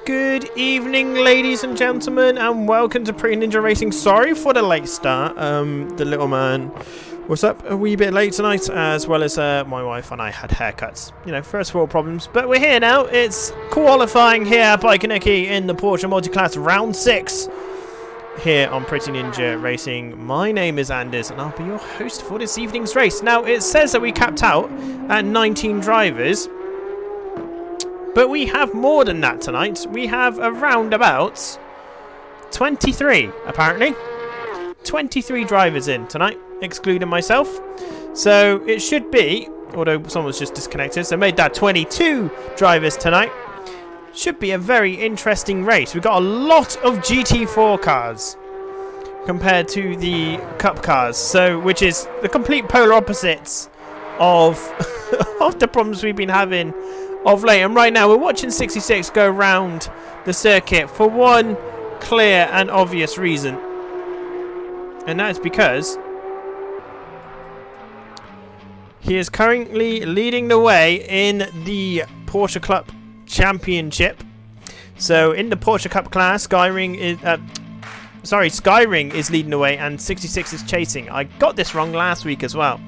Good evening, ladies and gentlemen, and welcome to Pretty Ninja Racing. Sorry for the late start. The little man was up a wee bit late tonight, as well as my wife and I had haircuts. You know, first world problems. But we're here now. It's qualifying here at Bike-a-Nicky in the Porsche Multiclass round 6 here on Pretty Ninja Racing. My name is Anders, and I'll be your host for this evening's race. Now, it says that we capped out at 19 drivers. But we have more than that tonight. We have around about 23, apparently. 23 drivers in tonight, excluding myself. So it should be, although someone's just disconnected, so made that 22 drivers tonight. Should be a very interesting race. We've got a lot of GT4 cars compared to the Cup cars, so which is the complete polar opposites of, of the problems we've been having of late. And right now we're watching 66 go around the circuit for one clear and obvious reason, and that's because he is currently leading the way in the Porsche Club Championship. So in the Porsche Cup class, Skyring is leading the way and 66 is chasing. I got this wrong last week as well.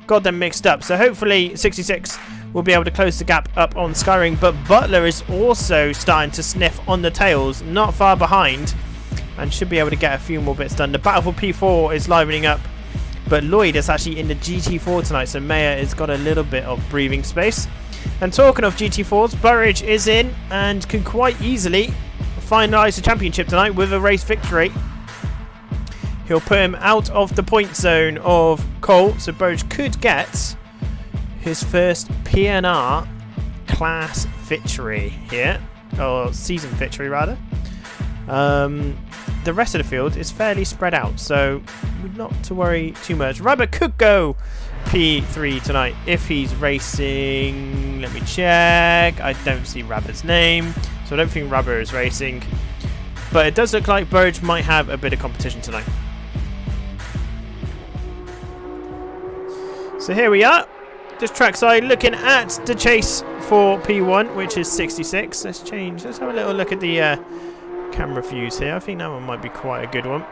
Got them mixed up. So hopefully 66 will be able to close the gap up on Skyring, but Butler is also starting to sniff on the tails, not far behind, and should be able to get a few more bits done. The battle for P4 is livening up, but Lloyd is actually in the GT4 tonight, so Mayer has got a little bit of breathing space. And talking of GT4s, Burridge is in and can quite easily finalise the championship tonight with a race victory. He'll put him out of the point zone of Cole, so Burridge could get his first PNR class victory here, or season victory rather. The rest of the field is fairly spread out, so not to worry too much. Rabbit could go P3 tonight if he's racing. Let me check. I don't see Rabbit's name, so I don't think Rabbit is racing. But it does look like Burridge might have a bit of competition tonight. So here we are. Just trackside looking at the chase for P1, which is 66. Let's have a little look at the camera views here. I think that one might be quite a good one.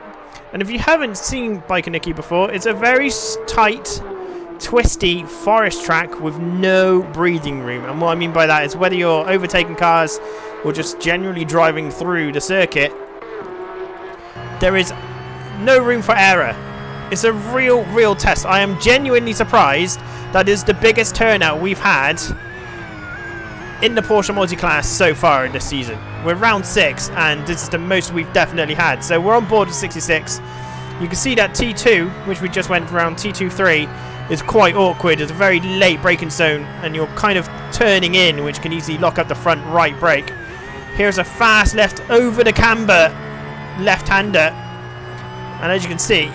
And if you haven't seen Bike-a-Nicky before, it's a very tight, twisty forest track with no breathing room. And what I mean by that is whether you're overtaking cars or just generally driving through the circuit, there is no room for error. It's a real test. I am genuinely surprised that is the biggest turnout we've had in the Porsche Multiclass so far in this season. We're round 6 and this is the most we've definitely had. So we're on board with 66. You can see that T2, which we just went around, T2-3, is quite awkward. It's a very late braking zone and you're kind of turning in, which can easily lock up the front right brake. Here's a fast left over the camber left-hander. And as you can see,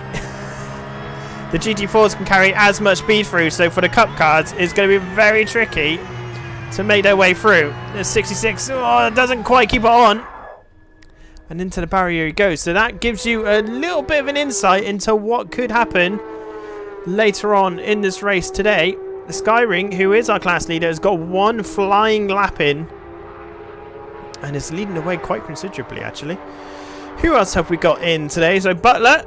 the GT4s can carry as much speed through, so for the Cup cars, it's going to be very tricky to make their way through. The 66 doesn't quite keep it on. And into the barrier he goes. So that gives you a little bit of an insight into what could happen later on in this race today. The Skyring, who is our class leader, has got one flying lap in and is leading the way quite considerably, actually. Who else have we got in today? So Butler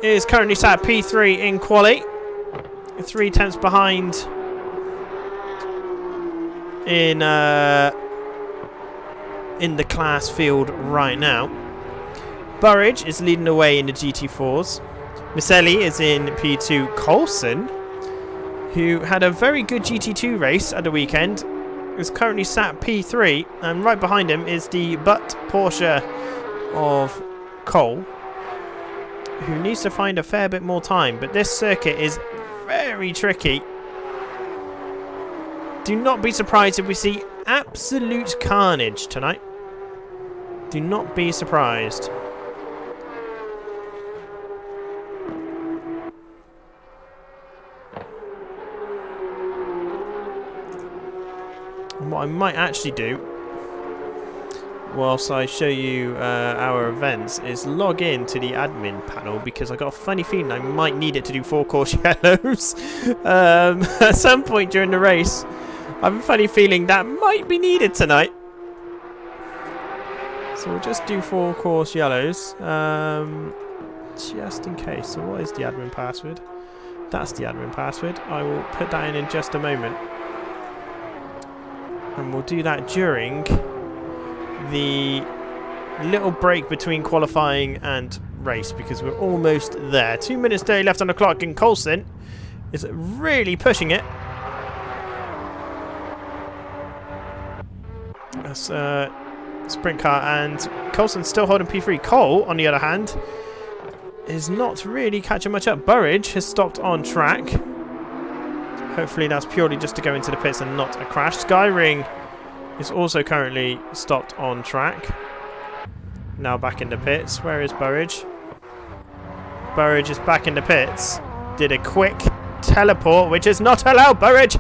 is currently sat at P3 in quali, 3 tenths behind in the class field right now. Burridge is leading the way in the GT4s. Misselli is in P2. Coulson, who had a very good GT2 race at the weekend, is currently sat P3, and right behind him is the Butt Porsche of Cole, who needs to find a fair bit more time, but this circuit is very tricky. Do not be surprised if we see absolute carnage tonight. Do not be surprised. And what I might actually do, whilst I show you our events, is log in to the admin panel, because I got a funny feeling I might need it to do 4 course yellows at some point during the race. I have a funny feeling that might be needed tonight. So we'll just do 4 course yellows. Just in case. So what is the admin password? That's the admin password. I will put that in just a moment. And we'll do that during the little break between qualifying and race, because we're almost there. 2 minutes 30 left on the clock, and Coulson is really pushing it. That's sprint car, and Coulson's still holding P3. Cole, on the other hand, is not really catching much up. Burridge has stopped on track. Hopefully that's purely just to go into the pits and not a crash. Skyring is also currently stopped on track. Now back in the pits. Where is Burridge? Burridge is back in the pits. Did a quick teleport, which is not allowed, Burridge!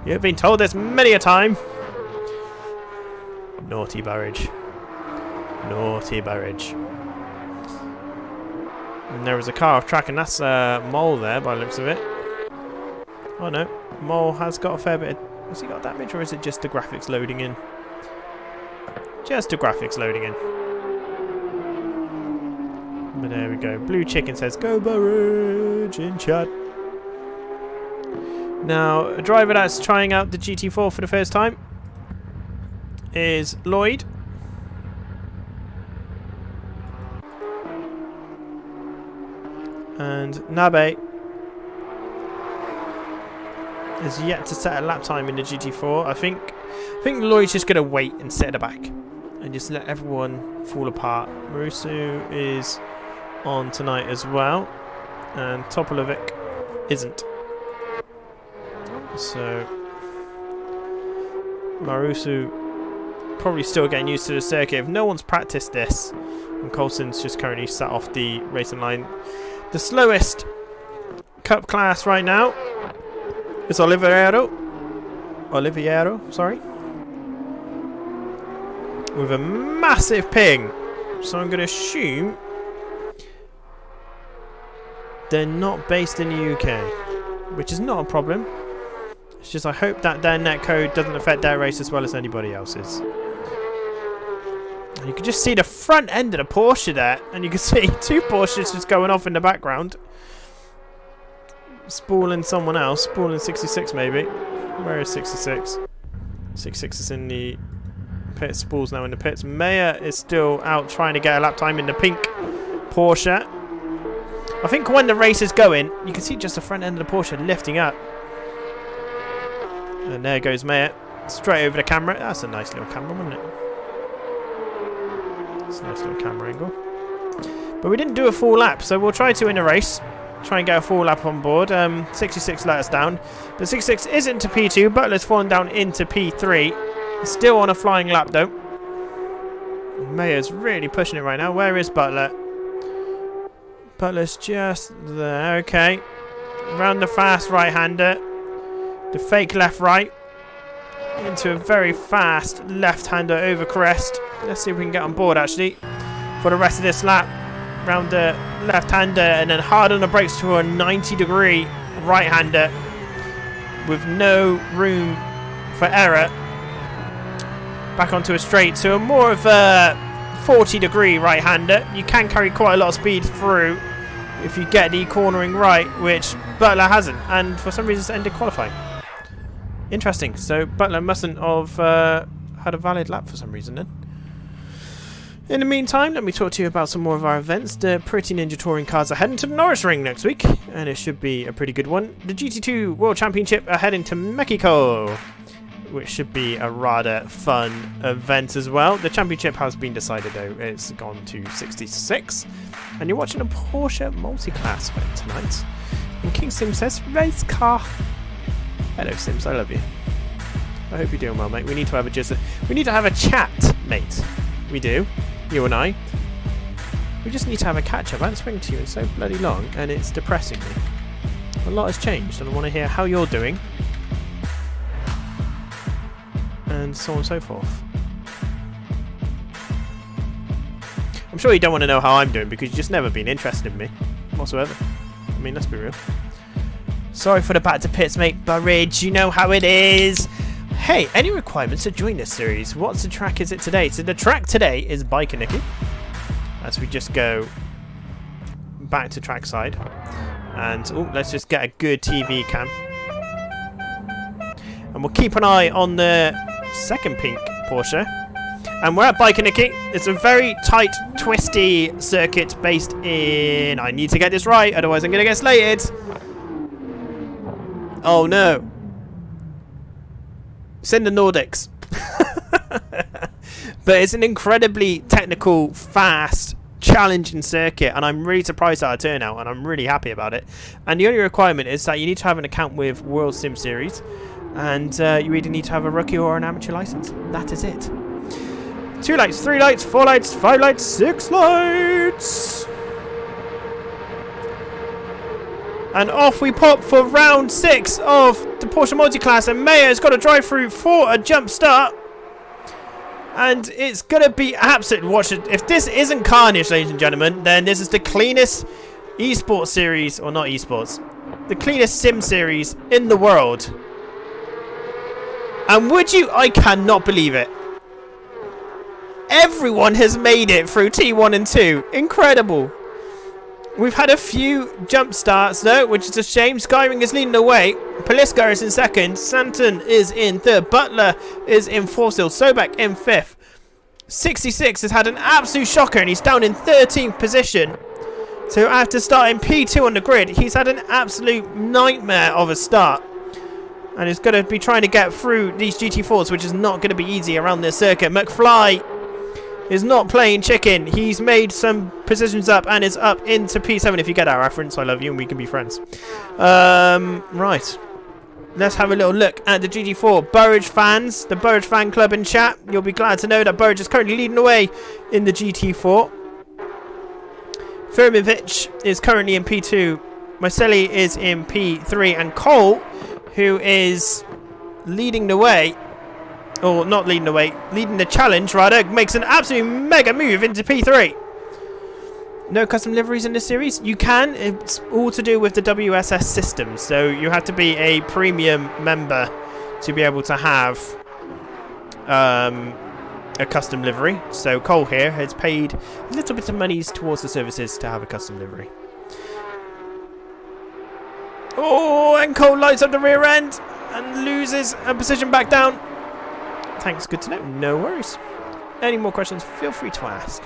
You've been told this many a time. Naughty Burridge. Naughty Burridge. And there was a car off track, and that's Mole there by the looks of it. Oh no, Mole has got a fair bit of... Has he got damage, or is it just the graphics loading in? Just the graphics loading in. But there we go. Blue Chicken says, "Go Burridge" in chat. Now, a driver that's trying out the GT4 for the first time is Lloyd. And Nabe is yet to set a lap time in the GT4. I think Lloyd's just going to wait and sit at the back and just let everyone fall apart. Marusu is on tonight as well, and Topolovic isn't. So Marusu probably still getting used to the circuit. If no one's practiced this, and Coulson's just currently sat off the racing line. The slowest cup class right now is Oliviero, sorry, with a massive ping. So I'm going to assume they're not based in the UK, which is not a problem. It's just I hope that their netcode doesn't affect their race as well as anybody else's. And you can just see the front end of the Porsche there, and you can see 2 Porsches just going off in the background. Spooling someone else, spooling 66 maybe. Where is 66? 66 is in the pits, Spool's now in the pits. Mayer is still out trying to get a lap time in the pink Porsche. I think when the race is going, you can see just the front end of the Porsche lifting up. And there goes Mayer, straight over the camera. That's a nice little camera, wasn't it? It's a nice little camera angle. But we didn't do a full lap, so we'll try to in a race. Try and get a full lap on board. 66 let us down. But 66 is into P2. Butler's fallen down into P3. Still on a flying lap, though. Mayer's really pushing it right now. Where is Butler? Butler's just there. Okay. Round the fast right-hander. The fake left-right. Into a very fast left-hander over crest. Let's see if we can get on board, actually, for the rest of this lap. Round the left-hander and then hard on the brakes to a 90-degree right-hander with no room for error. Back onto a straight, so more of a 40-degree right-hander. You can carry quite a lot of speed through if you get the cornering right, which Butler hasn't, and for some reason it's ended qualifying. Interesting, so Butler mustn't have had a valid lap for some reason then. In the meantime, let me talk to you about some more of our events. The Pretty Ninja Touring cars are heading to the Norris Ring next week, and it should be a pretty good one. The GT2 World Championship are heading to Mexico, which should be a rather fun event as well. The championship has been decided though, it's gone to 66. And you're watching a Porsche Multiclass event tonight. And King Sim says, race car. Hello Sims, I love you. I hope you're doing well, mate. We need to have a chat, mate. We do, you and I. We just need to have a catch up. I haven't spoken to you in so bloody long, and it's depressing me. A lot has changed, and I want to hear how you're doing. And so on and so forth. I'm sure you don't want to know how I'm doing because you've just never been interested in me whatsoever. I mean, let's be real. Sorry for the back to pits, mate. Burridge, you know how it is. Hey, any requirements to join this series? What's the track is it today? So the track today is Bike-a-Nicky. As we just go back to trackside. And let's just get a good TV cam. And we'll keep an eye on the second pink Porsche. And we're at Bike-a-Nicky. It's a very tight, twisty circuit based in... I need to get this right, otherwise I'm going to get slated. Oh no. It's in the Nordics. But it's an incredibly technical, fast, challenging circuit, and I'm really surprised at our turnout, and I'm really happy about it. And the only requirement is that you need to have an account with World Sim Series, and you either need to have a rookie or an amateur license. That is it. 2 lights, 3 lights, 4 lights, 5 lights, 6 lights. And off we pop for round 6 of the Porsche Multiclass, and Mayor's got to drive through for a jump start. And it's going to be absolute... Watch it. If this isn't carnage, ladies and gentlemen, then this is the cleanest esports series, or not esports, the cleanest sim series in the world. And would you... I cannot believe it. Everyone has made it through T1 and 2. Incredible. We've had a few jump starts though, which is a shame. Skyring is leading the way. Paliska is in second. Santon is in third. Butler is in fourth still. Sobek in fifth. 66 has had an absolute shocker and he's down in 13th position. So after starting P2 on the grid, he's had an absolute nightmare of a start. And he's going to be trying to get through these GT4s, which is not going to be easy around this circuit. McFly is not playing chicken. He's made some positions up and is up into P7. If you get that reference, I love you and we can be friends. Right. Let's have a little look at the GT4. Burridge fans, the Burridge fan club in chat. You'll be glad to know that Burridge is currently leading the way in the GT4. Firmovic is currently in P2. Marcelli is in P3. And Cole, who is leading the way, or not leading the way, leading the challenge rather, makes an absolute mega move into P3. No custom liveries in this series? You can. It's all to do with the WSS system. So you have to be a premium member to be able to have a custom livery. So Cole here has paid a little bit of monies towards the services to have a custom livery. Oh, and Cole lights up the rear end and loses a position back down. Thanks, good to know. No worries. Any more questions, feel free to ask.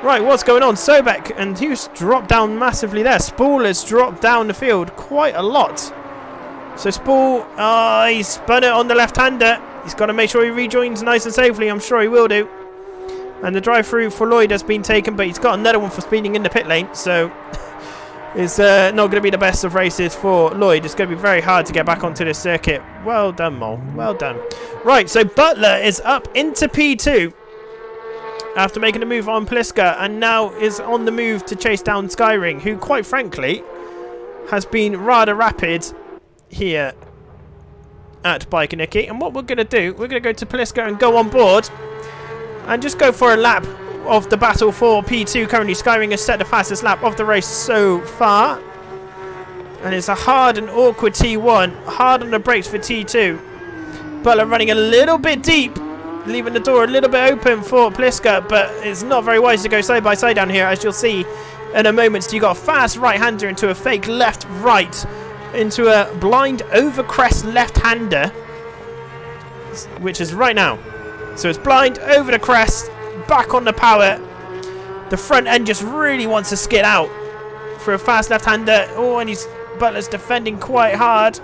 Right, what's going on? Sobek and Hughes dropped down massively there. Spool has dropped down the field quite a lot. So Spool, he spun it on the left-hander. He's got to make sure he rejoins nice and safely. I'm sure he will do. And the drive-through for Lloyd has been taken, but he's got another one for speeding in the pit lane. So it's not going to be the best of races for Lloyd. It's going to be very hard to get back onto this circuit. Well done, Mole. Well done. Right, so Butler is up into P2 after making a move on Pliska, and now is on the move to chase down Skyring, who, quite frankly, has been rather rapid here at Bike-a-Nicky. And what we're going to do, we're going to go to Pliska and go on board and just go for a lap of the battle for P2. Currently, Skyring has set the fastest lap of the race so far. And it's a hard and awkward T1. Hard on the brakes for T2. Butler running a little bit deep, leaving the door a little bit open for Pliska, but it's not very wise to go side by side down here, as you'll see in a moment. So you got a fast right-hander into a fake left-right, into a blind over-crest left-hander, which is right now. So it's blind over the crest, back on the power. The front end just really wants to skid out for a fast left-hander. Oh, and Butler's defending quite hard.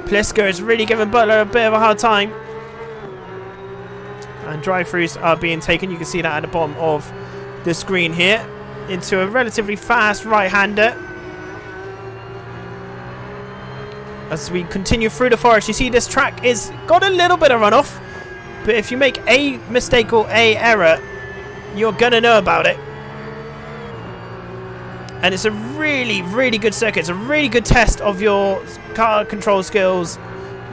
Pliska is really giving Butler a bit of a hard time. And drive-throughs are being taken. You can see that at the bottom of the screen here. Into a relatively fast right-hander. As we continue through the forest, you see this track is got a little bit of runoff. But if you make a mistake or a error, you're going to know about it. And it's a really, really good circuit. It's a really good test of your car control skills,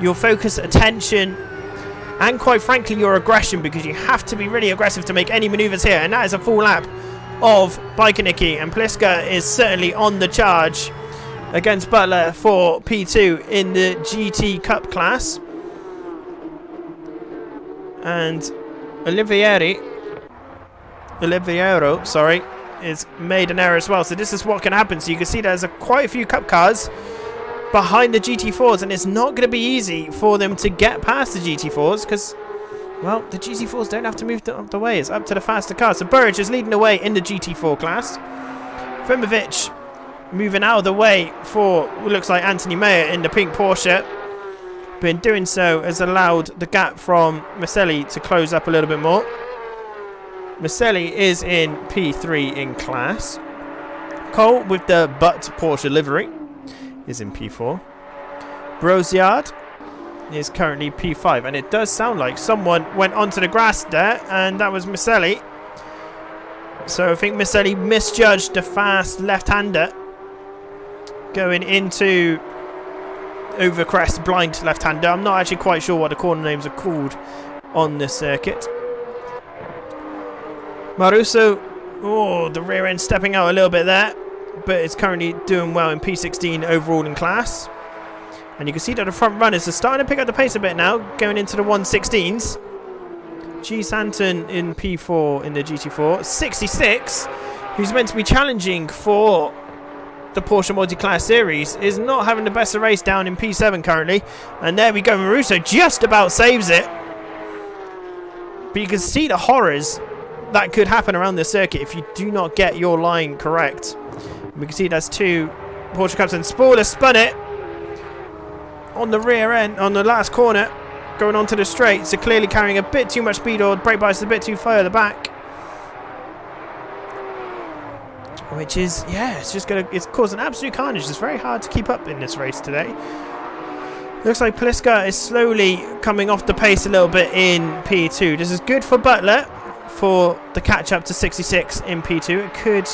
your focus, attention, and quite frankly, your aggression, because you have to be really aggressive to make any maneuvers here. And that is a full lap of Bike-a-Nicky. And Pliska is certainly on the charge against Butler for P2 in the GT Cup class. And Oliviero, sorry, is made an error as well. So this is what can happen. So you can see there's quite a few cup cars behind the GT4s, and it's not going to be easy for them to get past the GT4s because, well, the GT4s don't have to move the way. It's up to the faster cars. So Burridge is leading the way in the GT4 class. Femovic moving out of the way for what looks like Anthony Mayer in the pink Porsche. But in doing so has allowed the gap from Maselli to close up a little bit more. Maselli is in P3 in class. Cole with the butt Porsche livery is in P4. Brosiard is currently P5, and it does sound like someone went onto the grass there, and that was Maselli. So I think Maselli misjudged the fast left-hander going into overcrest blind left-hander. I'm not actually quite sure what the corner names are called on this circuit. Maruso, the rear end stepping out a little bit there, but it's currently doing well in P16 overall in class. And you can see that the front runners are starting to pick up the pace a bit now, going into the 116s. G. Santon in P4 in the GT4. 66, who's meant to be challenging for the Porsche Multiclass Series, is not having the best of race down in P7 currently. And there we go, Maruso just about saves it. But you can see the horrors that could happen around this circuit if you do not get your line correct. We can see that's two Porsche Cups, and Spoiler spun it on the rear end, on the last corner, going onto the straight, so clearly carrying a bit too much speed, or brake bias a bit too far at the back. Which is, yeah, it's causing absolute carnage. It's very hard to keep up in this race today. Looks like Pliska is slowly coming off the pace a little bit in P2. This is good for Butler for the catch up to 66 in P2. It could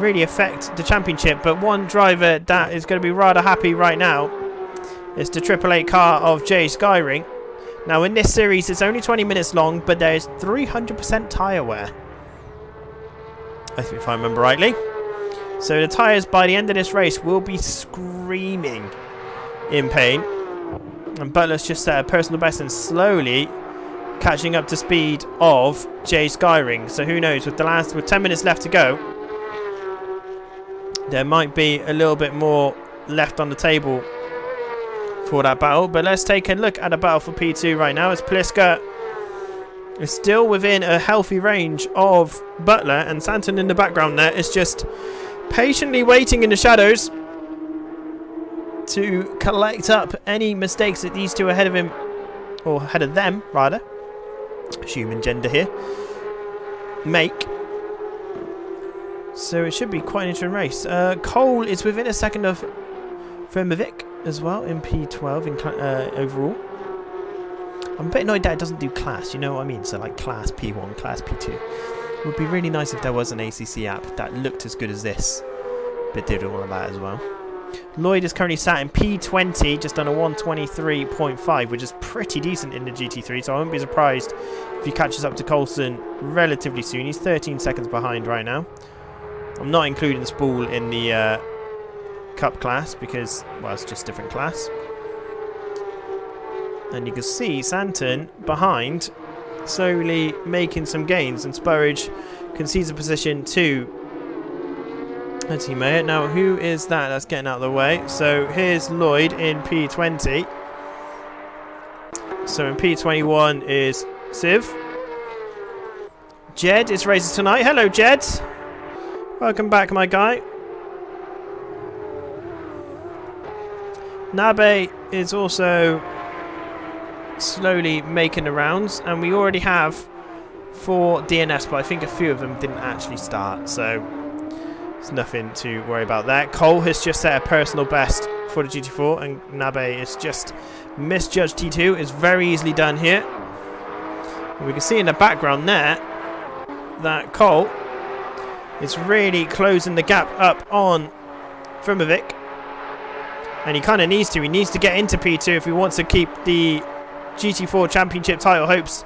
really affect the championship, but one driver that is going to be rather happy right now is the 888 car of Jay Skyring. Now in this series it's only 20 minutes long, but there is 300% tyre wear, if I remember rightly. So the tyres by the end of this race will be screaming in pain, and Butler's just set a personal best and slowly catching up to speed of Jay Skyring. So who knows, with 10 minutes left to go, there might be a little bit more left on the table for that battle. But let's take a look at a battle for P2 right now, as Pliska is still within a healthy range of Butler, and Santon in the background there is just patiently waiting in the shadows to collect up any mistakes that these two ahead of him, or ahead of them rather, human gender here, make. So it should be quite an interesting race. Cole is within a second of Firmovic as well in P12 in overall. I'm a bit annoyed that it doesn't do class, you know what I mean? So like class P1, class P2. It would be really nice if there was an ACC app that looked as good as this, but did all of that as well. Lloyd is currently sat in P20, just on a 123.5, which is pretty decent in the GT3, so I won't be surprised if he catches up to Coulson relatively soon. He's 13 seconds behind right now. I'm not including Spool in the Cup class because, well, it's just different class. And you can see Santon behind, slowly making some gains, and Spurridge concedes a position to a teammate. Now, who is that that's getting out of the way? So here's Lloyd in P20. So in P21 is Civ. Jed is racing tonight. Hello, Jed. Welcome back, my guy. Nabe is also slowly making the rounds, and we already have 4 DNFs, but I think a few of them didn't actually start, so there's nothing to worry about there. Cole has just set a personal best for the GT4, and Nabe is just misjudged T2. It's very easily done here. And we can see in the background there that Cole is really closing the gap up on Firmovic, and he kind of needs to. He needs to get into P2 if he wants to keep the GT4 Championship title hopes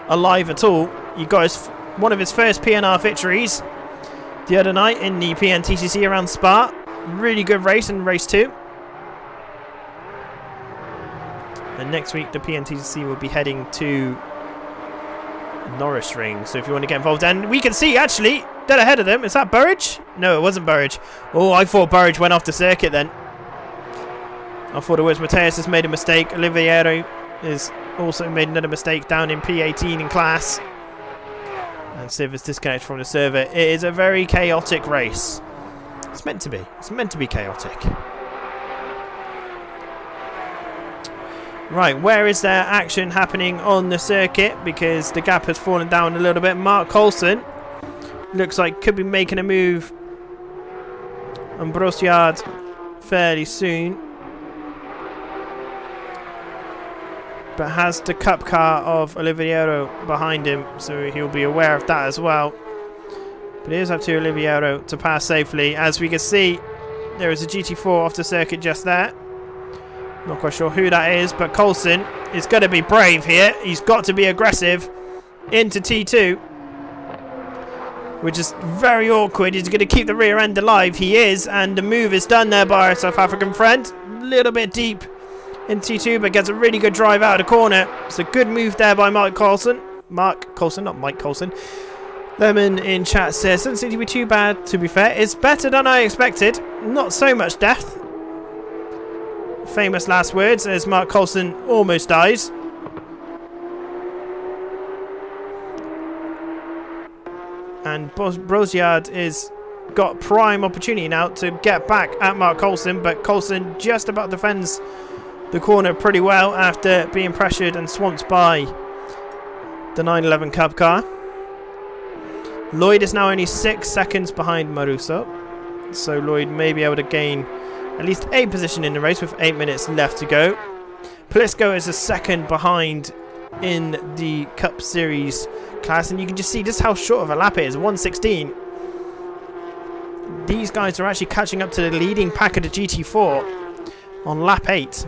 alive at all. He got one of his first PNR victories the other night in the PNTCC around Spa. Really good race in race 2. And And next week, the PNTC will be heading to Norris Ring. So if you want to get involved, and we can see actually dead ahead of them. Is that Burridge? No, it wasn't Burridge. Oh, I thought Burridge went off the circuit then. I thought it was Mateus has made a mistake. Oliviero has also made another mistake down in P18 in class. And Civ is disconnected from the server. It is a very chaotic race. It's meant to be. It's meant to be chaotic. Right, where is there action happening on the circuit? Because the gap has fallen down a little bit. Mark Coulson looks like could be making a move on Brosjard fairly soon. But has the cup car of Oliviero behind him, so he'll be aware of that as well. But it is up to Oliviero to pass safely. As we can see, there is a GT4 off the circuit just there. Not quite sure who that is, but Coulson is going to be brave here. He's got to be aggressive into T2, which is very awkward. He's going to keep the rear end alive. He is, and the move is done there by our South African friend. A little bit deep in T2, but gets a really good drive out of the corner. It's a good move there by Mark Coulson. Mark Coulson, not Mike Coulson. Lemon in chat says, doesn't seem to be too bad, to be fair. It's better than I expected. Not so much death. Famous last words as Mark Coulson almost dies. And Brosjard is got prime opportunity now to get back at Mark Coulson, but Coulson just about defends the corner pretty well after being pressured and swamped by the 911 Cup car. Lloyd is now only 6 seconds behind Maruso, so Lloyd may be able to gain at least a position in the race with 8 minutes left to go. Plisco is a second behind in the Cup Series class, and you can just see just how short of a lap it is, 1:16. These guys are actually catching up to the leading pack of the GT4 on lap 8.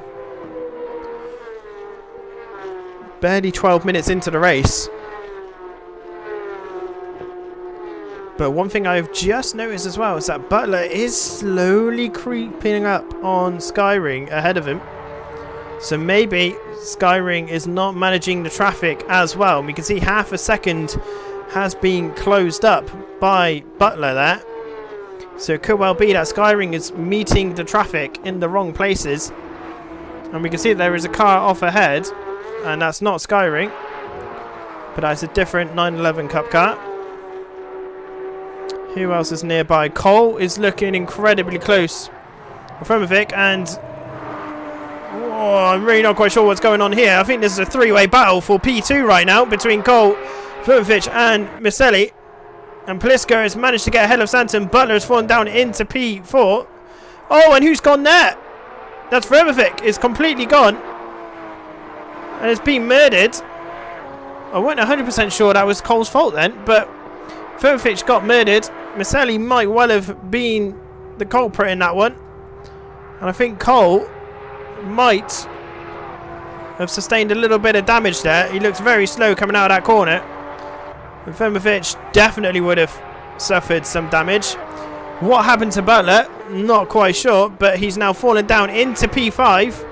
Barely 12 minutes into the race. But one thing I've just noticed as well is that Butler is slowly creeping up on Skyring ahead of him. So maybe Skyring is not managing the traffic as well. We can see half a second has been closed up by Butler there. So it could well be that Skyring is meeting the traffic in the wrong places. And we can see there is a car off ahead. And that's not Skyring. But that's a different 911 Cup car. Who else is nearby? Cole is looking incredibly close. Afromovic and... Oh, I'm really not quite sure what's going on here. I think this is a three-way battle for P2 right now between Cole, Afromovic and Miceli. And Plisco has managed to get ahead of Santon. Butler has fallen down into P4. Oh, and who's gone there? That's Afromovic. Is completely gone. And has been murdered. I wasn't 100% sure that was Cole's fault then, but Afromovic got murdered. Miceli might well have been the culprit in that one. And I think Cole might have sustained a little bit of damage there. He looks very slow coming out of that corner. And Afromovic definitely would have suffered some damage. What happened to Butler? Not quite sure, but he's now fallen down into P5.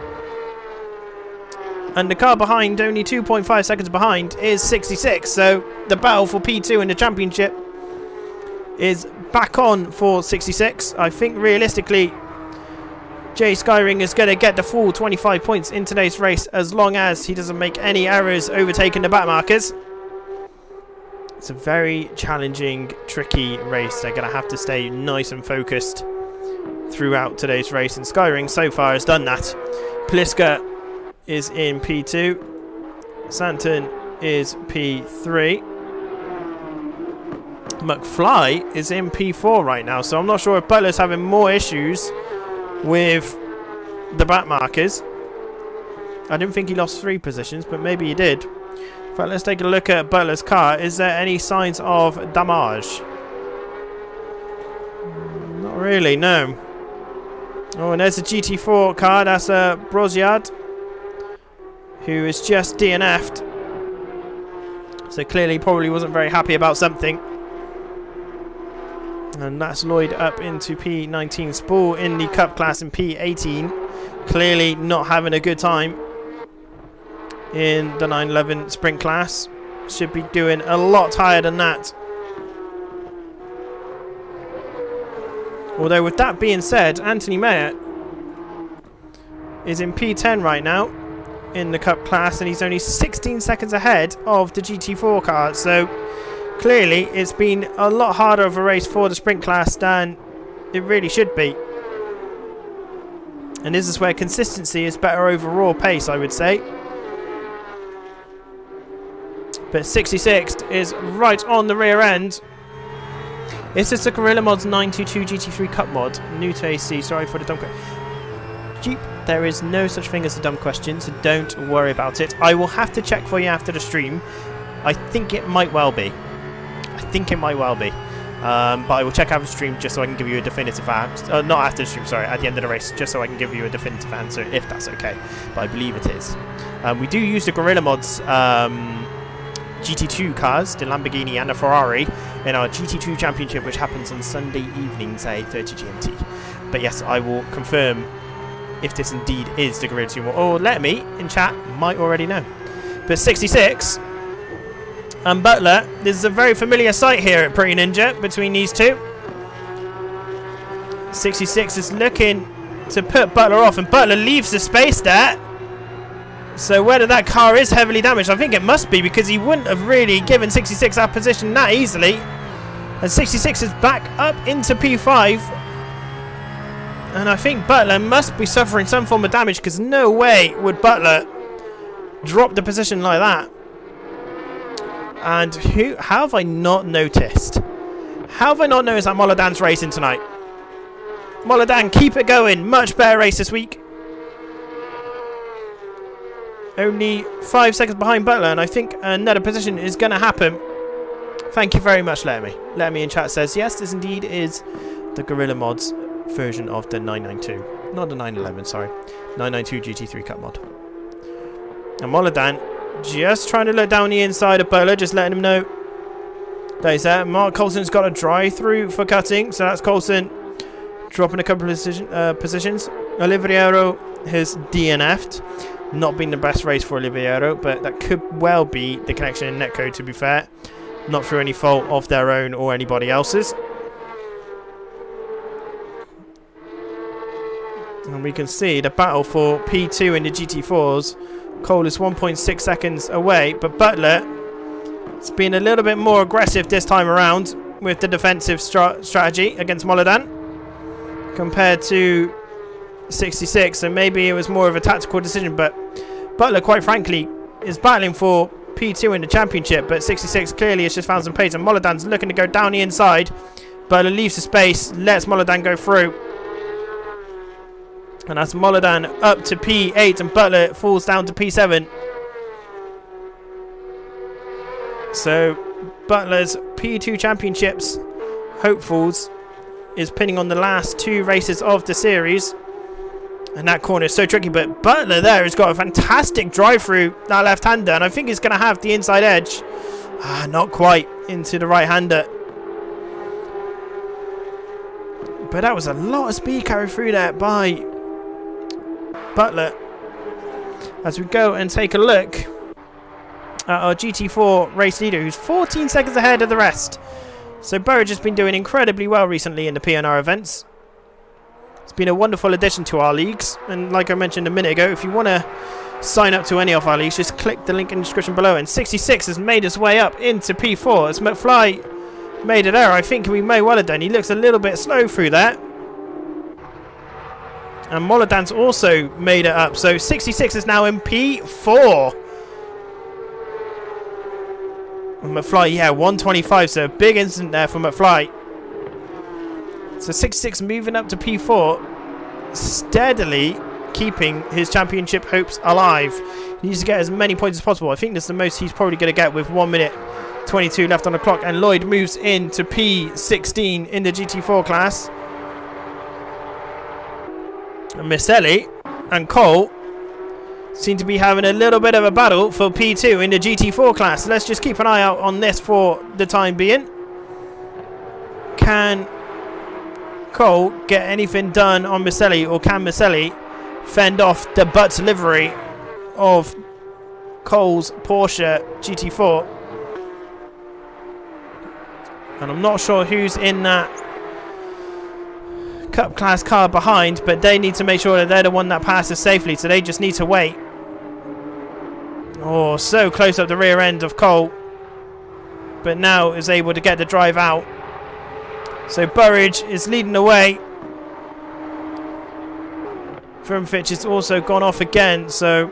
And the car behind, only 2.5 seconds behind, is 66. So the battle for P2 in the championship is back on for 66. I think realistically, Jay Skyring is going to get the full 25 points in today's race as long as he doesn't make any errors overtaking the back markers. It's a very challenging, tricky race. They're going to have to stay nice and focused throughout today's race, and Skyring so far has done that. Pliska is in P2. Santon is P3. McFly is in P4 right now, so I'm not sure if Butler's having more issues with the back markers. I didn't think he lost 3 positions, but maybe he did. In fact, let's take a look at Butler's car. Is there any signs of damage? Not really, no. Oh, and there's a GT4 car. That's a Brosjard, who is just DNF'd. So clearly probably wasn't very happy about something. And that's Lloyd up into P19. Spool in the Cup class in P18. Clearly not having a good time. in the 911 sprint class. Should be doing a lot higher than that. Although with that being said, Anthony Mayer is in P10 right now in the Cup class, and he's only 16 seconds ahead of the GT4 car. So clearly it's been a lot harder of a race for the sprint class than it really should be. And this is where consistency is better over raw pace, I would say. But 66 is right on the rear end. Is this the Gorilla Mods 922 GT3 Cup mod? New to AC, sorry for the dumb question. Jeep, there is no such thing as a dumb question, so don't worry about it. I will have to check for you after the stream. I think it might well be. But I will check out the stream just so I can give you a definitive answer. Not after the stream, sorry, at the end of the race, just so I can give you a definitive answer, if that's okay. But I believe it is. We do use the Gorilla Mods GT2 cars, the Lamborghini and the Ferrari, in our GT2 Championship, which happens on Sunday evenings at 8:30 GMT. But yes, I will confirm if this indeed is the Gorilla 2 mod, or let me in chat might already know. But 66 and Butler, this is a very familiar sight here at Pretty Ninja between these two. 66 is looking to put Butler off, and Butler leaves the space there. So whether that car is heavily damaged, I think it must be, because he wouldn't have really given 66 that position that easily. And 66 is back up into P5. And I think Butler must be suffering some form of damage, because no way would Butler drop the position like that. And how have I not noticed? How have I not noticed that Molodan's racing tonight? Molodan, keep it going. Much better race this week. Only 5 seconds behind Butler, and I think another position is going to happen. Thank you very much, Lemmy. Lemmy in chat says, yes, this indeed is the Gorilla Mods version of the 992. Not the 911, sorry. 992 GT3 Cup mod. And Molodan just trying to look down the inside of Butler, just letting him know that he's there. Mark Coulson's got a drive-through for cutting, so that's Coulson dropping a couple of positions. Oliviero has DNF'd. Not been the best race for Oliviero, but that could well be the connection in netcode, to be fair. Not through any fault of their own or anybody else's. And we can see the battle for P2 in the GT4s. Cole is 1.6 seconds away, but Butler has been a little bit more aggressive this time around with the defensive strategy against Molodan compared to 66, so maybe it was more of a tactical decision. But Butler, quite frankly, is battling for P2 in the championship, but 66 clearly has just found some pace, and Molodan's looking to go down the inside. Butler leaves the space, lets Molodan go through, and that's Molodan up to P8, and Butler falls down to P7. So Butler's P2 championships hopefuls is pinning on the last 2 races of the series. And that corner is so tricky, but Butler there has got a fantastic drive through that left-hander, and I think he's going to have the inside edge. Not quite into the right-hander. But that was a lot of speed carried through there by Butler. As we go and take a look at our GT4 race leader, who's 14 seconds ahead of the rest. So Burridge has been doing incredibly well recently in the PNR events. It's been a wonderful addition to our leagues, and like I mentioned a minute ago, if you want to sign up to any of our leagues, just click the link in the description below. And 66 has made his way up into P4 as McFly made it there. I think we may well have done. He looks a little bit slow through there. And Molodan's also made it up, so 66 is now in P4. And McFly, yeah, 125, so a big incident there for McFly. So 66 moving up to P4, steadily keeping his championship hopes alive. He needs to get as many points as possible. I think this is the most he's probably going to get with 1 minute 22 left on the clock. And Lloyd moves into P16 in the GT4 class. And Misselli and Cole seem to be having a little bit of a battle for P2 in the GT4 class. Let's just keep an eye out on this for the time being. Can Cole get anything done on Misselli, or can Misselli fend off the butt delivery of Cole's Porsche GT4. And I'm not sure who's in that Cup class car behind, but they need to make sure that they're the one that passes safely, so they just need to wait. Oh, so close up the rear end of Cole, but now is able to get the drive out. So Burridge is leading the way. Firmfitch has also gone off again, so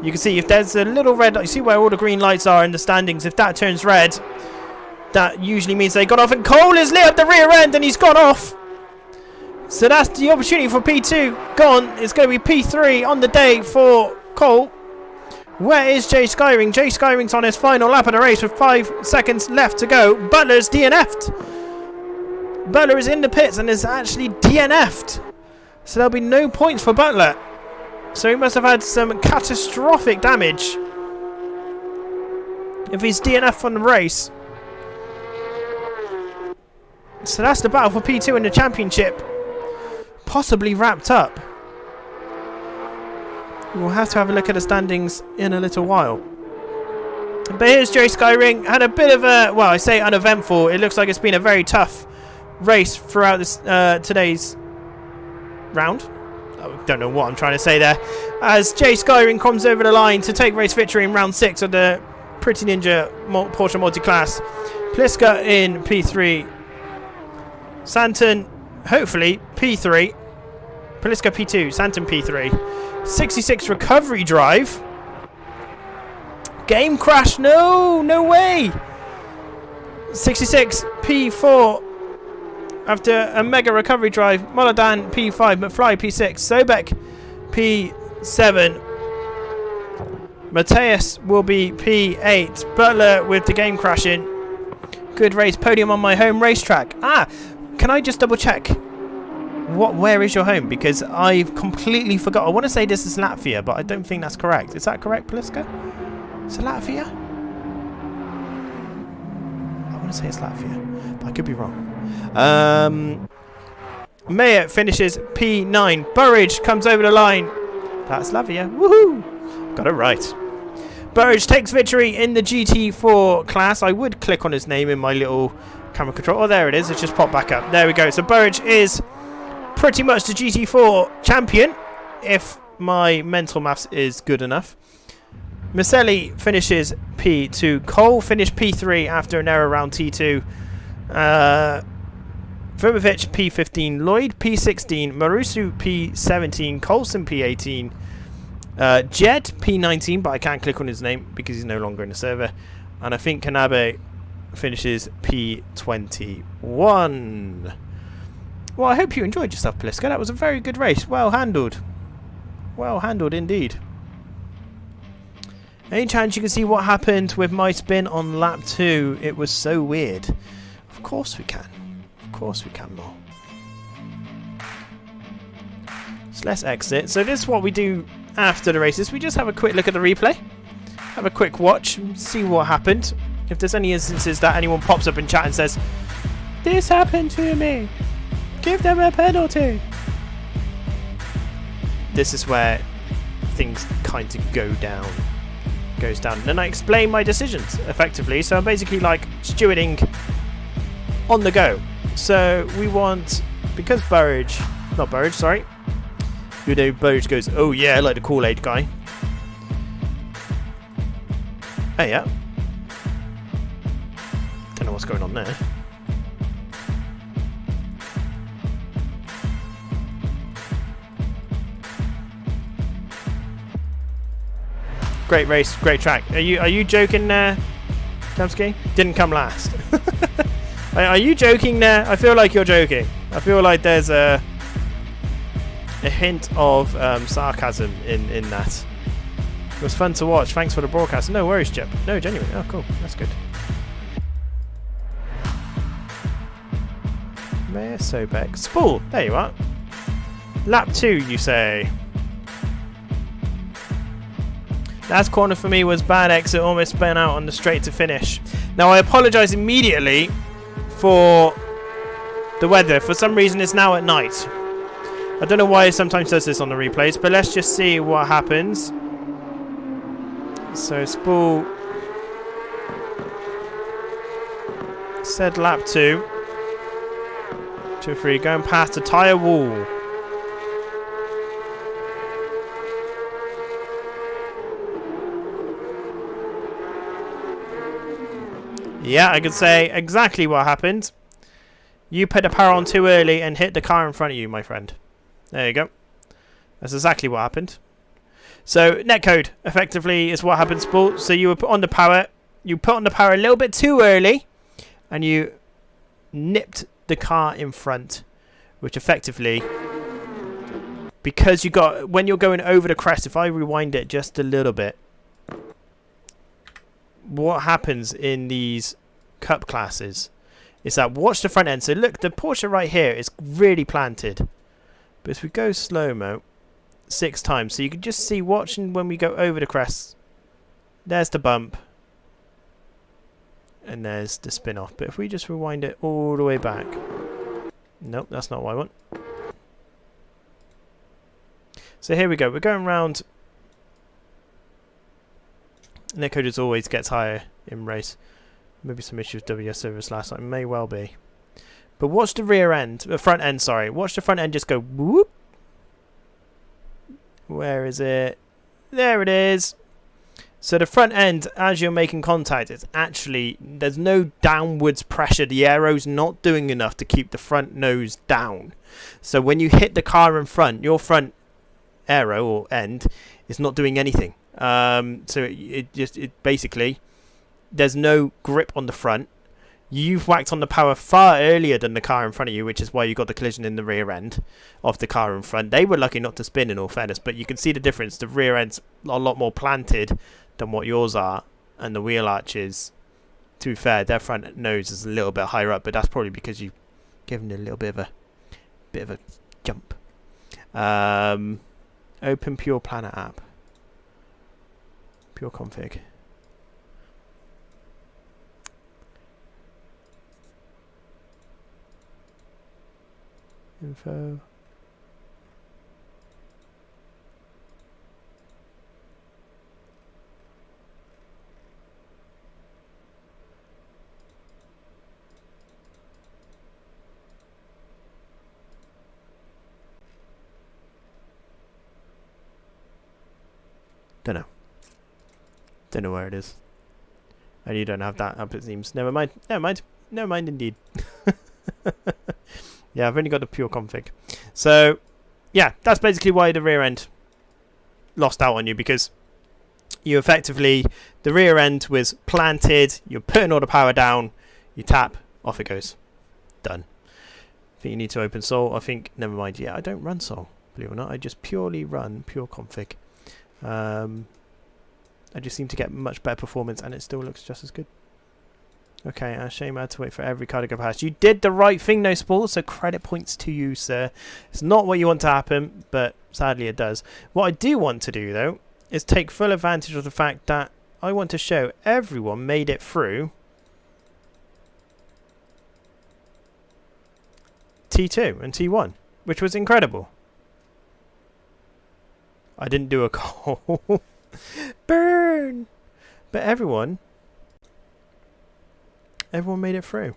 you can see if there's a little red, you see where all the green lights are in the standings, if that turns red, that usually means they got off, and Cole has lit up the rear end and he's gone off. So that's the opportunity for P2 gone. It's going to be P3 on the day for Cole. Where is Jay Skyring? Jay Skyring's on his final lap of the race with 5 seconds left to go. Butler's DNF'd. Butler is in the pits and is actually DNF'd. So there'll be no points for Butler. So he must have had some catastrophic damage if he's DNF'd from the race. So that's the battle for P2 in the championship. Possibly wrapped up. We'll have to have a look at the standings in a little while. But here's Jay Skyring. Had a bit of a, well, I say uneventful. It looks like it's been a very tough race throughout this today's round. I don't know what I'm trying to say there. As Jay Skyring comes over the line to take race victory in round 6 of the Pretty Ninja Porsche Multiclass. Pliska in P3. Santon, hopefully, P3. Pliska P2, Santon P3. 66 recovery drive. Game crash, no way. 66 P4 after a mega recovery drive. Moladan P5, McFly P6, Sobek P7. Mateus will be P8. Butler with the game crashing. Good race, podium on my home racetrack. Can I just double check? Where is your home? Because I've completely forgot. I want to say this is Latvia, but I don't think that's correct. Is that correct, Pliska? Is it Latvia? I want to say it's Latvia, but I could be wrong. Mayer finishes P9. Burridge comes over the line. That's Latvia. Woohoo! Got it right. Burridge takes victory in the GT4 class. I would click on his name in my little camera control. Oh, there it is. It's just popped back up. There we go. So Burridge is pretty much the GT4 champion, if my mental maths is good enough. Maselli finishes P2. Cole finished P3 after an error around T2. Vermovic P15. Lloyd P16. Marusu P17. Colson P18. Jed P19, but I can't click on his name because he's no longer in the server. And I think Kanabe finishes P21. Well, I hope you enjoyed yourself, Pliska. That was a very good race. Well handled. Well handled indeed. Any chance you can see what happened with my spin on lap 2? It was so weird. Of course we can. Of course we can, Mo. So let's exit. So this is what we do after the races. We just have a quick look at the replay. Have a quick watch. See what happened. If there's any instances that anyone pops up in chat and says, "This happened to me. Give them a penalty." This is where things kind of goes down. And then I explain my decisions effectively. So I'm basically like stewarding on the go. So we want, because Burridge, sorry. You know, Burridge goes, "Oh yeah, I like the Kool-Aid guy." Oh yeah. Don't know what's going on there. Great race, great track. Are you joking there, Kamsky? Didn't come last. Are you joking there? I feel like you're joking. I feel like there's a hint of sarcasm in that. It was fun to watch. Thanks for the broadcast. No worries, Chip. No, genuinely. Oh, cool. That's good. Mayor Sobek. Spool. There you are. Lap 2, you say. Last corner for me was bad exit. Almost spun out on the straight to finish. Now, I apologise immediately for the weather. For some reason, it's now at night. I don't know why it sometimes does this on the replays, but let's just see what happens. So spool said lap 2. 2 3, going past the tyre wall. Yeah, I could say exactly what happened. You put the power on too early and hit the car in front of you, my friend. There you go. That's exactly what happened. So netcode effectively is what happened, Sport. So you were put on the power. You put on the power a little bit too early, and you nipped the car in front, which effectively, because you got, when you're going over the crest, if I rewind it just a little bit, what happens in these cup classes is that, watch the front end. So look, the Porsche right here is really planted, but if we go slow-mo 6 times, so you can just see, watching when we go over the crest, there's the bump and there's the spin off. But if we just rewind it all the way back, nope, that's not what I want. So here we go, we're going round. Netcode as always gets higher in race. Maybe some issues with WS service last night, may well be. But watch the rear end, front end, sorry. Watch the front end just go whoop. Where is it? There it is. So the front end, as you're making contact, it's actually, there's no downwards pressure. The aero's not doing enough to keep the front nose down. So when you hit the car in front, your front aero or end is not doing anything. So it basically, there's no grip on the front. You've whacked on the power far earlier than the car in front of you, which is why you got the collision in the rear end of the car in front. They were lucky not to spin, in all fairness, but you can see the difference. The rear end's a lot more planted than what yours are, and the wheel arches, to be fair, their front nose is a little bit higher up, but that's probably because you've given it a little bit of a jump. Open Pure Planet app. Pure config. Info. Don't know. Don't know where it is. And you don't have that up, it seems. Never mind. Never mind. Never mind indeed. Yeah, I've only got the pure config. So, yeah, that's basically why the rear end lost out on you, because you effectively, the rear end was planted, you're putting all the power down, you tap, off it goes. Done. I think you need to open Soul. I think, never mind, yeah, I don't run Soul, believe it or not. I just purely run pure config. I just seem to get much better performance, and it still looks just as good. Okay, shame I had to wait for every car to go past. You did the right thing, no Sport, so credit points to you, sir. It's not what you want to happen, but sadly it does. What I do want to do, though, is take full advantage of the fact that I want to show everyone made it through T2 and T1, which was incredible. I didn't do a call. Burn! But everyone made it through.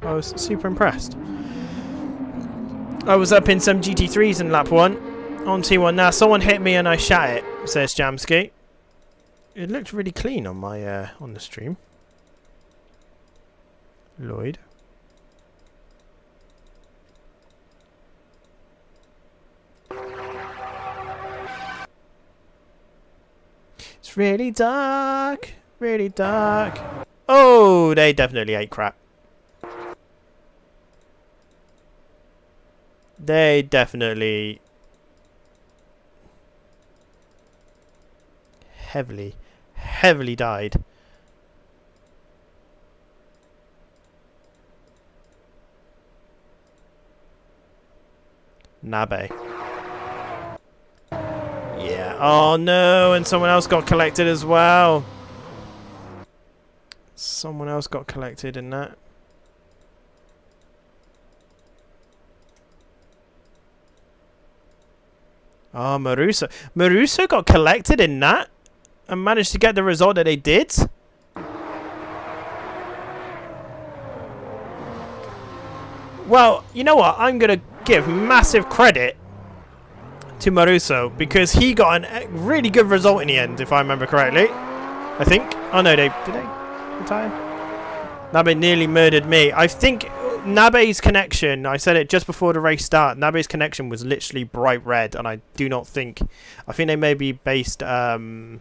I was super impressed. I was up in some GT3s in lap 1 on T1. Now someone hit me and I shat it, says Jamski. It looked really clean on my on the stream. Lloyd. It's really dark. Really dark. Oh, they definitely ate crap. They definitely heavily died. Nabe. Yeah. Oh no, and someone else got collected as well. Someone else got collected in that. Oh, Maruso. Maruso got collected in that and managed to get the result that they did. Well, you know what? I'm going to give massive credit to Maruso because he got a really good result in the end, if I remember correctly. I think. Oh, no, did they retire? Nabe nearly murdered me. I think Nabe's connection, I said it just before the race start, Nabe's connection was literally bright red, and I do not think, I think they may be based, well,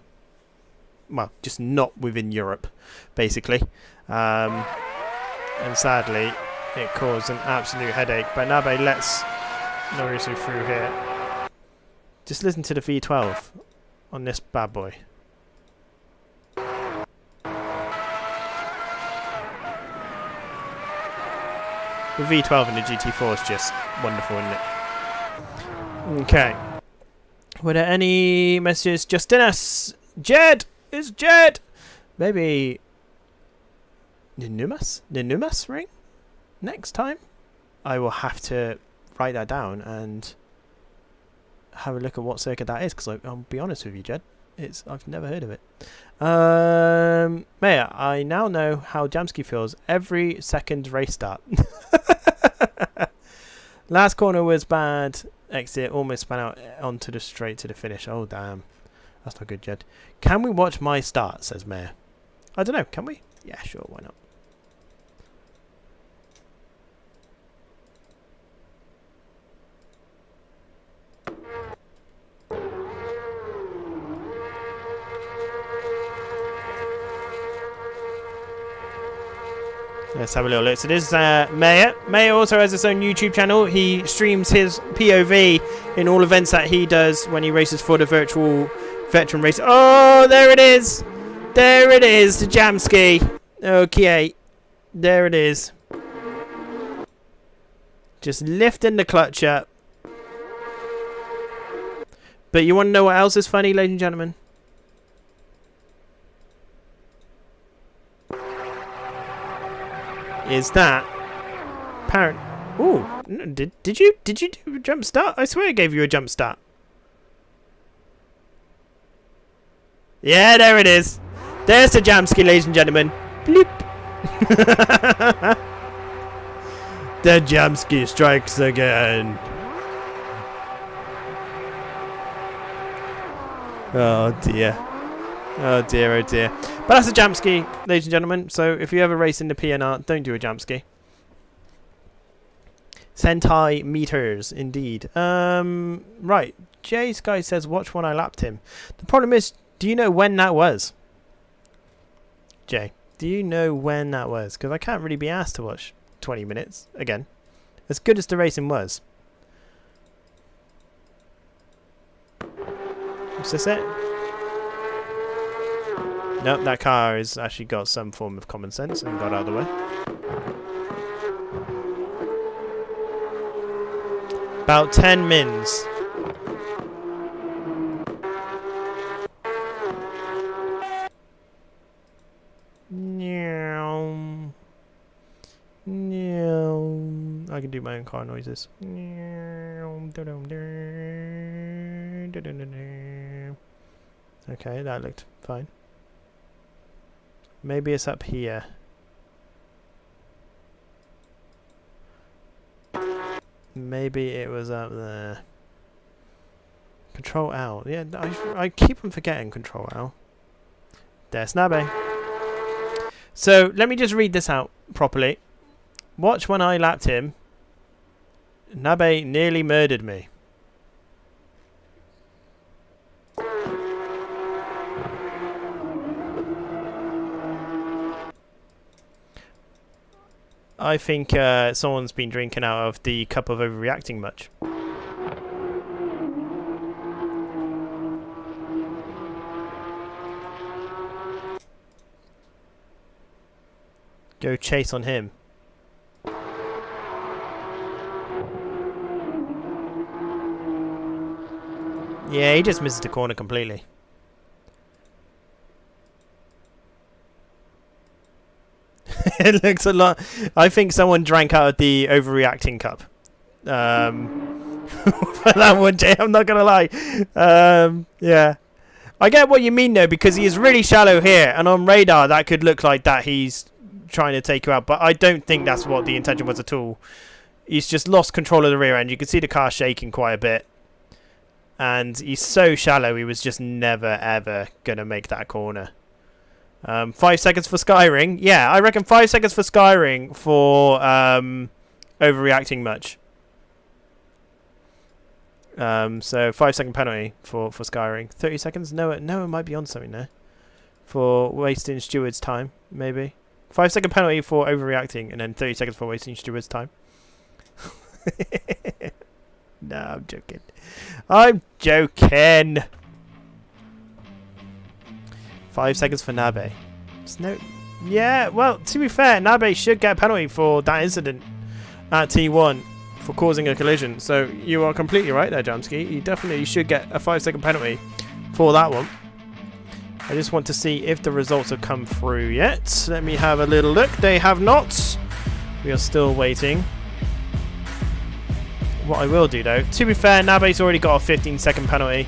just not within Europe, basically. And sadly, it caused an absolute headache, but Nabe lets Maruso through here. Just listen to the V12 on this bad boy. The V12 and the GT4 is just wonderful, isn't it? Okay. Were there any messages? Justinas! Jed! It's Jed! Maybe Ninumas ring? Next time? I will have to write that down and have a look at what circuit that is, because I'll be honest with you, Jed. I've never heard of it. Maya, I now know how Jamski feels every second race start. Last corner was bad. Exit almost spun out onto the straight to the finish. Oh, damn. That's not good, Jed. Can we watch my start, says Maya. I don't know, can we? Yeah, sure, why not? Let's have a little look. So this is Mayor. Mayor also has his own YouTube channel. He streams his POV in all events that he does when he races for the virtual veteran race. Oh, there it is. There it is, the Jamski. Okay. There it is. Just lifting the clutch up. But you want to know what else is funny, ladies and gentlemen? Is that apparent? Ooh, did you do a jump start? I swear I gave you a jump start. Yeah, there it is. There's the Jamski, ladies and gentlemen. Bloop. The Jamski strikes again. Oh dear. Oh dear, oh dear. But that's a Jamski, ladies and gentlemen. So if you ever race in the PNR, don't do a Jamski. Sentai meters, indeed. Right. Jay Sky says, watch when I lapped him. The problem is, do you know when that was? Jay, do you know when that was? Because I can't really be asked to watch 20 minutes again. As good as the racing was. Is this it? Nope, that car has actually got some form of common sense and got out of the way. About 10 mins. I can do my own car noises. Okay, that looked fine. Maybe it's up here. Maybe it was up there. Control L. Yeah, I keep on forgetting Control L. There's Nabe. So, let me just read this out properly. Watch when I lapped him. Nabe nearly murdered me. I think someone's been drinking out of the cup of overreacting much. Go chase on him. Yeah, he just misses the corner completely. It looks a lot. I think someone drank out of the overreacting cup. for that one, Jay. I'm not going to lie. Yeah. I get what you mean, though, because he is really shallow here. And on radar, that could look like that he's trying to take you out. But I don't think that's what the intention was at all. He's just lost control of the rear end. You can see the car shaking quite a bit. And he's so shallow, he was just never, ever going to make that corner. 5 seconds for Skyring. Yeah, I reckon 5 seconds for Skyring for overreacting much. So 5-second penalty for Skyring. 30 seconds? No, it might be on something there. For wasting Stewart's time, maybe. 5-second penalty for overreacting, and then 30 seconds for wasting Stewart's time. No, I'm joking. I'm joking. 5 seconds for Nabe. Yeah, well, to be fair, Nabe should get a penalty for that incident at T1 for causing a collision. So you are completely right there, Jamski. You definitely should get a 5-second penalty for that one. I just want to see if the results have come through yet. Let me have a little look. They have not. We are still waiting. What I will do, though, to be fair, Nabe's already got a 15-second penalty.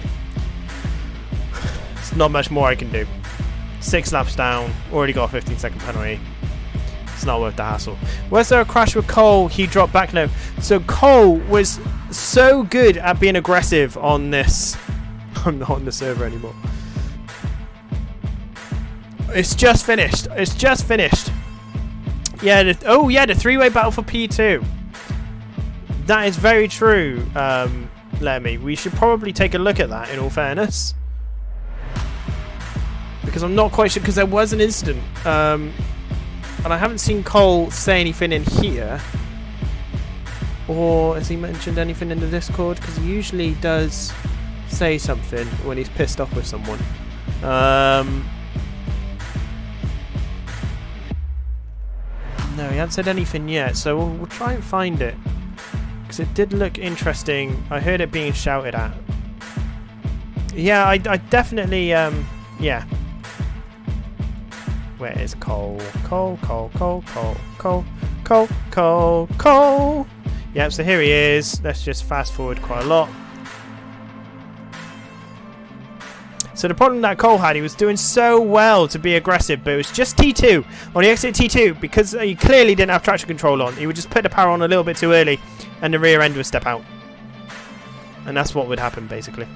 It's not much more I can do. 6 laps down, already got a 15-second penalty. It's not worth the hassle. Was there a crash with Cole? He dropped back now. So Cole was so good at being aggressive on this. I'm not on the server anymore. It's just finished. It's just finished. Yeah. The three-way battle for P2. That is very true, Lemmy. We should probably take a look at that, in all fairness. Because I'm not quite sure, because there was an incident. And I haven't seen Cole say anything in here. Or has he mentioned anything in the Discord? Because he usually does say something when he's pissed off with someone. No, he hasn't said anything yet, so we'll try and find it. Because it did look interesting. I heard it being shouted at. Yeah, I definitely, yeah. Where is Cole? Cole. Yep, so here he is. Let's just fast forward quite a lot. So the problem that Cole had, he was doing so well to be aggressive, but it was just T2. On the exit T2, because he clearly didn't have traction control on, he would just put the power on a little bit too early, and the rear end would step out. And that's what would happen, basically.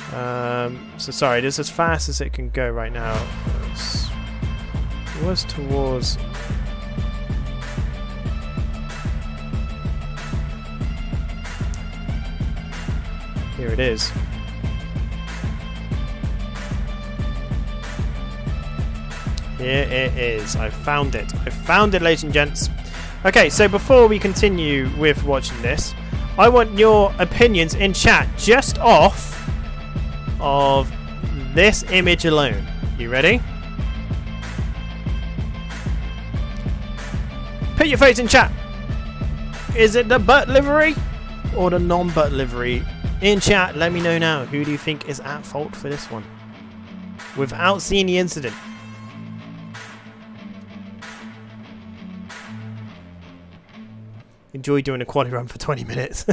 So sorry, this is as fast as it can go right now. It was towards... Here it is. Here it is. I found it. I found it, ladies and gents. Okay, so before we continue with watching this, I want your opinions in chat just off of this image alone. You ready? Put your votes in chat. Is it the butt livery or the non-butt livery? In chat, let me know now. Who do you think is at fault for this one? Without seeing the incident. Enjoy doing a quali run for 20 minutes.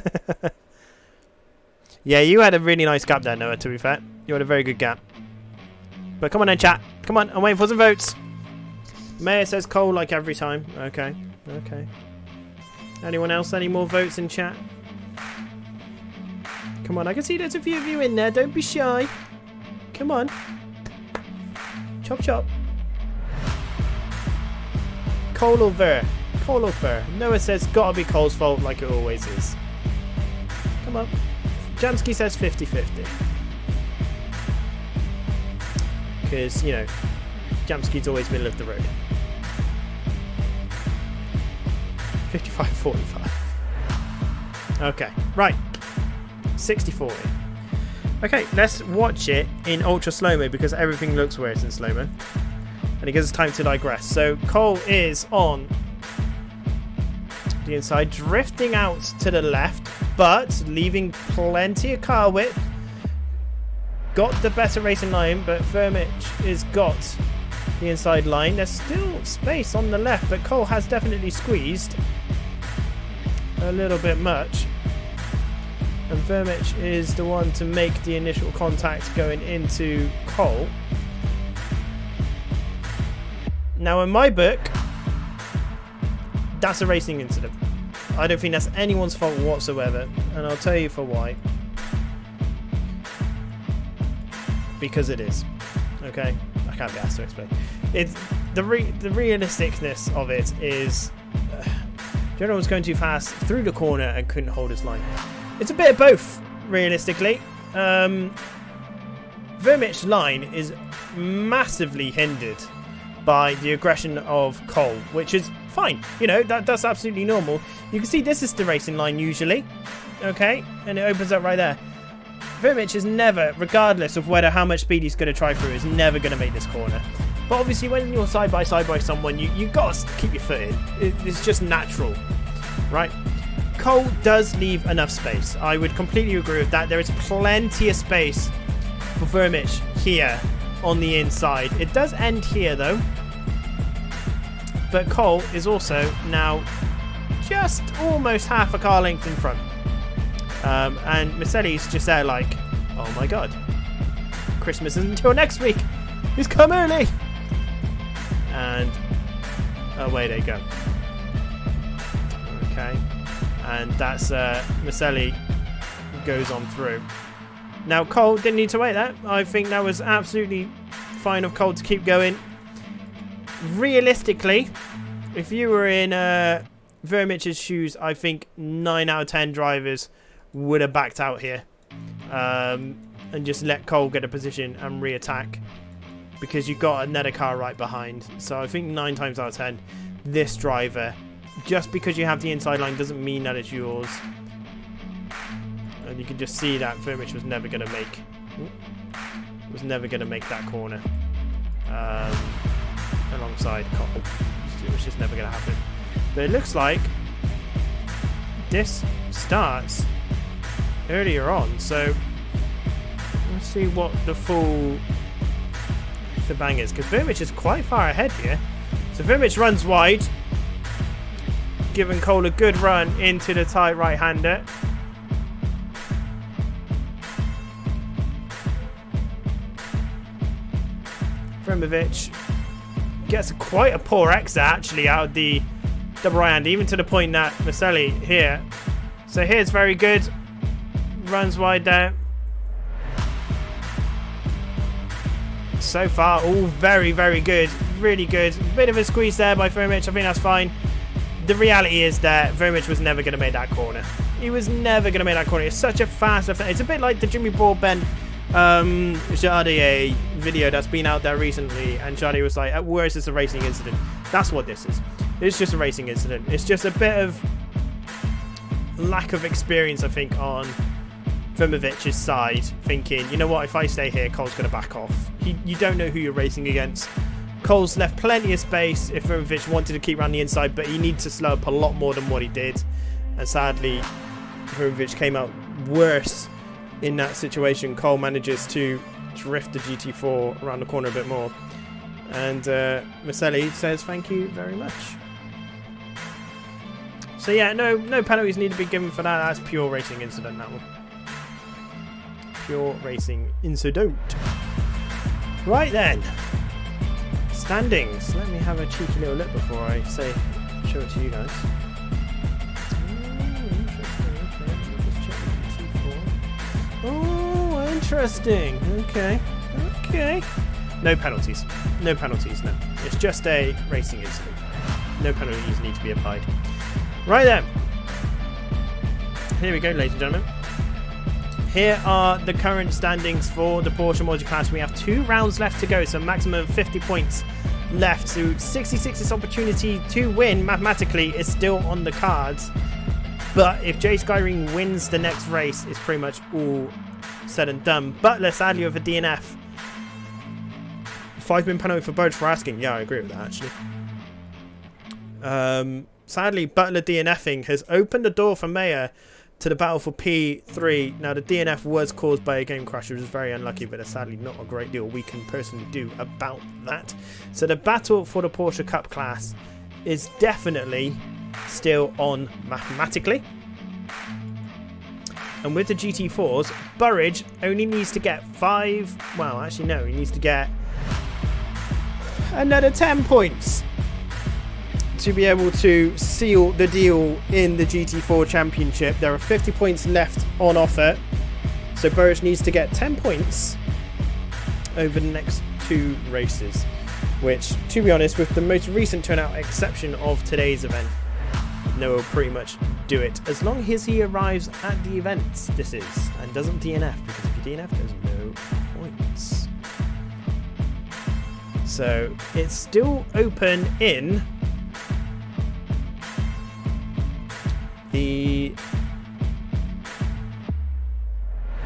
Yeah, you had a really nice gap there, Noah, to be fair. You had a very good gap. But come on then, chat. Come on, I'm waiting for some votes. Mayor says Cole like every time. Okay, okay. Anyone else? Any more votes in chat? Come on, I can see there's a few of you in there. Don't be shy. Come on. Chop, chop. Cole or Ver? Cole or Ver? Noah says gotta be Cole's fault like it always is. Come on. Jamski says 50-50. Because, you know, Jamski's always middle of the road. 55-45. Okay, right. 60-40. Okay, let's watch it in ultra slow-mo because everything looks where it's in slow-mo. And it gives us time to digress. So Cole is on the inside, drifting out to the left, but leaving plenty of car width. Got the better racing line, but Vermich has got the inside line. There's still space on the left, but Cole has definitely squeezed a little bit much. And Vermich is the one to make the initial contact going into Cole. Now, in my book, that's a racing incident. I don't think that's anyone's fault whatsoever, and I'll tell you for why. Because it is. Okay? I can't be asked to explain. It's the realisticness of it is General was going too fast through the corner and couldn't hold his line. It's a bit of both, realistically. Vermich's line is massively hindered by the aggression of Cole, which is fine. You know, that's absolutely normal. You can see this is the racing line usually, okay? And it opens up right there. Vermich is never, regardless of how much speed he's going to try through, is never going to make this corner. But obviously when you're side by someone, you got to keep your foot in. It's just natural, right? Cole does leave enough space. I would completely agree with that. There is plenty of space for Vermich here on the inside. It does end here though. But Cole is also now just almost half a car length in front. And Michelli's just there like, oh my god, Christmas isn't until next week. He's come early. And away they go. Okay. And that's Michelli goes on through. Now Cole didn't need to wait that. I think that was absolutely fine of Cole to keep going. Realistically, if you were in Vermich's shoes, I think 9 out of 10 drivers would have backed out here and just let Cole get a position and re-attack, because you've got another car right behind. So I think 9 times out of 10, this driver, just because you have the inside line doesn't mean that it's yours. And you can just see that Vermich was never going to make that corner alongside Cole. It was just never going to happen. But it looks like this starts earlier on, so let's see what the full bang is, because Vermich is quite far ahead here. So Vermich runs wide, giving Cole a good run into the tight right-hander. Vermich gets quite a poor exit actually out of the double right-hander, even to the point that Michelli here. So here's very good. Runs wide there. So far, all very, very good. Really good. Bit of a squeeze there by Vermich. I think that's fine. The reality is that Vermich was never going to make that corner. He was never going to make that corner. It's such a fast left. It's a bit like the Jimmy Broadbent Jardier video that's been out there recently, and Jardier was like, where is this a racing incident? That's what this is. It's just a racing incident. It's just a bit of lack of experience, I think, on Vermich's side, thinking, you know what, if I stay here, Cole's going to back off. You don't know who you're racing against. Cole's left plenty of space if Vermich wanted to keep around the inside, but he needs to slow up a lot more than what he did. And sadly, Vermich came out worse in that situation. Cole manages to drift the GT4 around the corner a bit more. And Michelli says thank you very much. So yeah, no penalties need to be given for that. That's pure racing incident, that one. Pure racing incident. Right then. Standings. Let me have a cheeky little look before I show it to you guys. Oh, interesting. Okay. No penalties. No. It's just a racing incident. No penalties need to be applied. Right then. Here we go, ladies and gentlemen. Here are the current standings for the Porsche Multiclass. We have 2 rounds left to go, so maximum of 50 points left. So 66's opportunity to win mathematically is still on the cards. But if Jay Skyring wins the next race, it's pretty much all said and done. Butler, sadly, with a DNF. 5-min penalty for Burge for asking. Yeah, I agree with that, actually. Sadly, Butler DNFing has opened the door for Mayer to the battle for P3. Now, the DNF was caused by a game crash, which was very unlucky, but there's sadly not a great deal we can personally do about that. So the battle for the Porsche Cup class is definitely still on mathematically. And with the GT4s, Burridge only needs to get 5... Well, actually, no. He needs to get another 10 points to be able to seal the deal in the GT4 Championship. There are 50 points left on offer. So Burridge needs to get 10 points over the next 2 races. Which, to be honest, with the most recent turnout exception of today's event, Noah will pretty much do it. As long as he arrives at the events, this is, and doesn't DNF, because if you DNF, there's no points. So, it's still open in the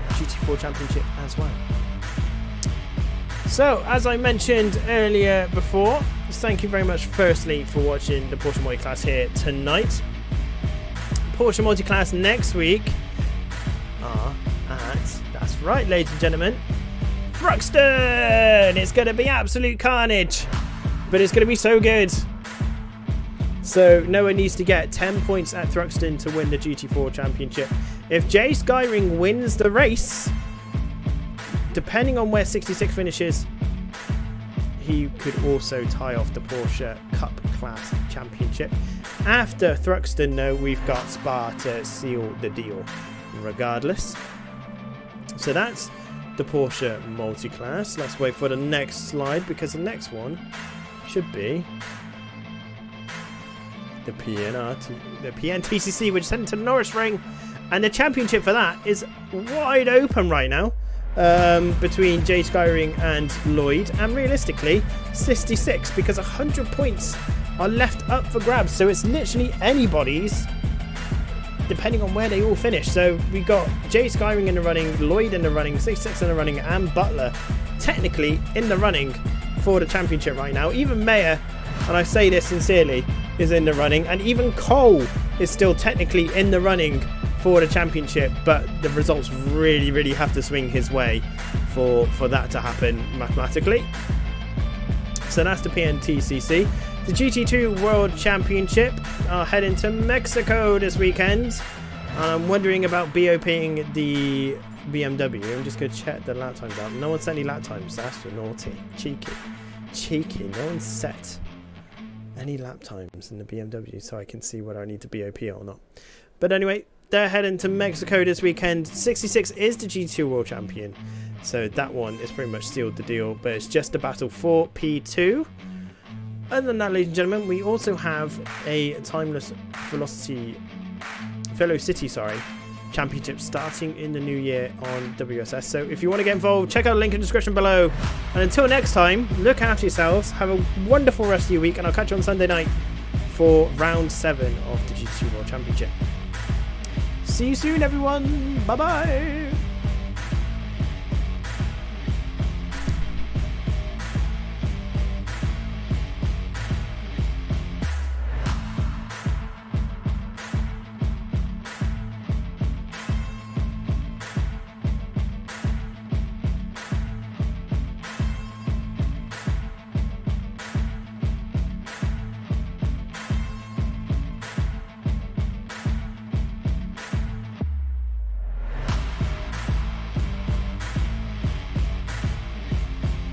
GT4 Championship as well. So, as I mentioned earlier before, thank you very much firstly for watching the Porsche Multiclass here tonight. Porsche Multiclass next week are at, that's right ladies and gentlemen, Thruxton! It's going to be absolute carnage, but it's going to be so good. So Noah needs to get 10 points at Thruxton to win the GT4 Championship. If Jay Skyring wins the race, depending on where 66 finishes, he could also tie off the Porsche Cup Class Championship. After Thruxton, though, we've got Spa to seal the deal regardless. So that's the Porsche Multiclass. Let's wait for the next slide, because the next one should be the PNTCC, which is heading to the Norris Ring. And the championship for that is wide open right now. Between Jay Skyring and Lloyd, and realistically 66, because 100 points are left up for grabs, so it's literally anybody's depending on where they all finish. So we got Jay Skyring in the running, Lloyd in the running, 66 in the running, and Butler technically in the running for the championship right now. Even Mayer, and I say this sincerely, is in the running, and even Cole is still technically in the running for the championship, but the results really have to swing his way for that to happen mathematically. So that's the PNTCC. The GT2 World Championship are heading to Mexico this weekend. I'm wondering about BOPing the BMW. I'm just going to check the lap times out. No one set any lap times. That's naughty. Cheeky. No one set any lap times in the BMW, so I can see whether I need to BOP it or not. But anyway, they're heading to Mexico this weekend. 66 is the GT2 World Champion, so that one is pretty much sealed the deal, but it's just a battle for P2. Other than that, ladies and gentlemen, we also have a Timeless Velocity Championship starting in the new year on WSS. So if you want to get involved, check out the link in the description below. And until next time, look after yourselves, have a wonderful rest of your week, and I'll catch you on Sunday night for round 7 of the GT2 World Championship. See you soon, everyone. Bye bye.